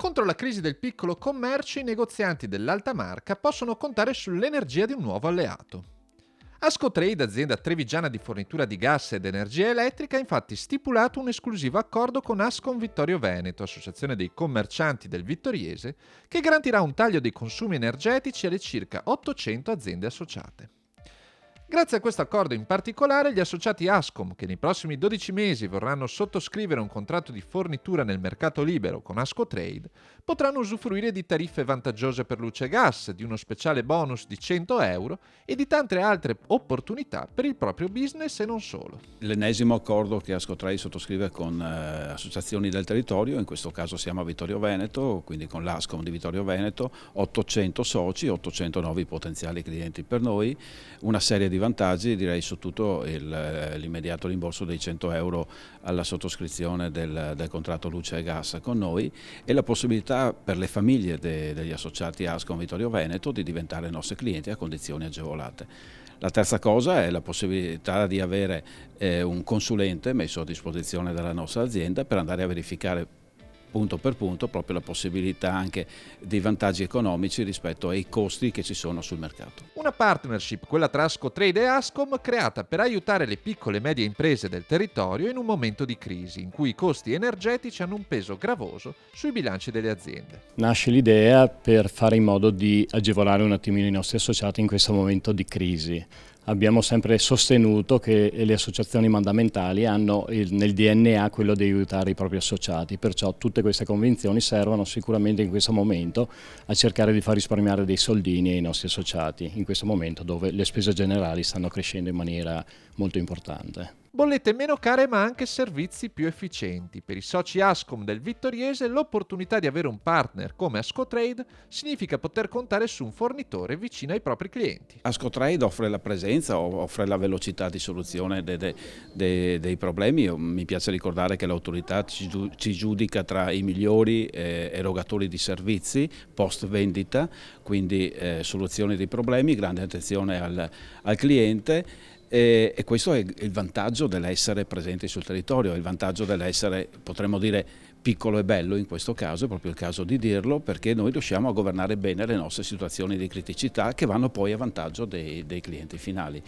Contro la crisi del piccolo commercio, i negozianti dell'alta marca possono contare sull'energia di un nuovo alleato. Ascotrade, azienda trevigiana di fornitura di gas ed energia elettrica, ha infatti stipulato un esclusivo accordo con Ascom Vittorio Veneto, associazione dei commercianti del Vittoriese, che garantirà un taglio dei consumi energetici alle circa 800 aziende associate. Grazie a questo accordo in particolare, gli associati Ascom, che nei prossimi 12 mesi vorranno sottoscrivere un contratto di fornitura nel mercato libero con Ascotrade, potranno usufruire di tariffe vantaggiose per luce e gas, di uno speciale bonus di 100 euro e di tante altre opportunità per il proprio business e non solo. L'ennesimo accordo che Ascotrade sottoscrive con associazioni del territorio, in questo caso siamo a Vittorio Veneto, quindi con l'Ascom di Vittorio Veneto, 800 soci, 800 nuovi potenziali clienti per noi, una serie di vantaggi, direi soprattutto l'immediato rimborso dei 100 euro alla sottoscrizione del contratto luce e gas con noi e la possibilità per le famiglie degli associati Ascom Vittorio Veneto di diventare nostri clienti a condizioni agevolate. La terza cosa è la possibilità di avere un consulente messo a disposizione dalla nostra azienda per andare a verificare punto per punto proprio la possibilità anche dei vantaggi economici rispetto ai costi che ci sono sul mercato. Una partnership, quella tra Ascotrade e Ascom, creata per aiutare le piccole e medie imprese del territorio in un momento di crisi in cui i costi energetici hanno un peso gravoso sui bilanci delle aziende. Nasce l'idea per fare in modo di agevolare un attimino i nostri associati in questo momento di crisi. Abbiamo sempre sostenuto che le associazioni mandamentali hanno nel DNA quello di aiutare i propri associati, perciò tutte queste convenzioni servono sicuramente in questo momento a cercare di far risparmiare dei soldini ai nostri associati, in questo momento dove le spese generali stanno crescendo in maniera molto importante. Bollette meno care ma anche servizi più efficienti. Per i soci Ascom del Vittoriese l'opportunità di avere un partner come Ascotrade significa poter contare su un fornitore vicino ai propri clienti. Ascotrade offre la presenza, offre la velocità di soluzione dei problemi. Mi piace ricordare che l'autorità ci giudica tra i migliori erogatori di servizi post vendita, quindi soluzione dei problemi, grande attenzione al cliente. E questo è il vantaggio dell'essere presenti sul territorio, è il vantaggio dell'essere, potremmo dire, piccolo e bello in questo caso, è proprio il caso di dirlo, perché noi riusciamo a governare bene le nostre situazioni di criticità che vanno poi a vantaggio dei clienti finali.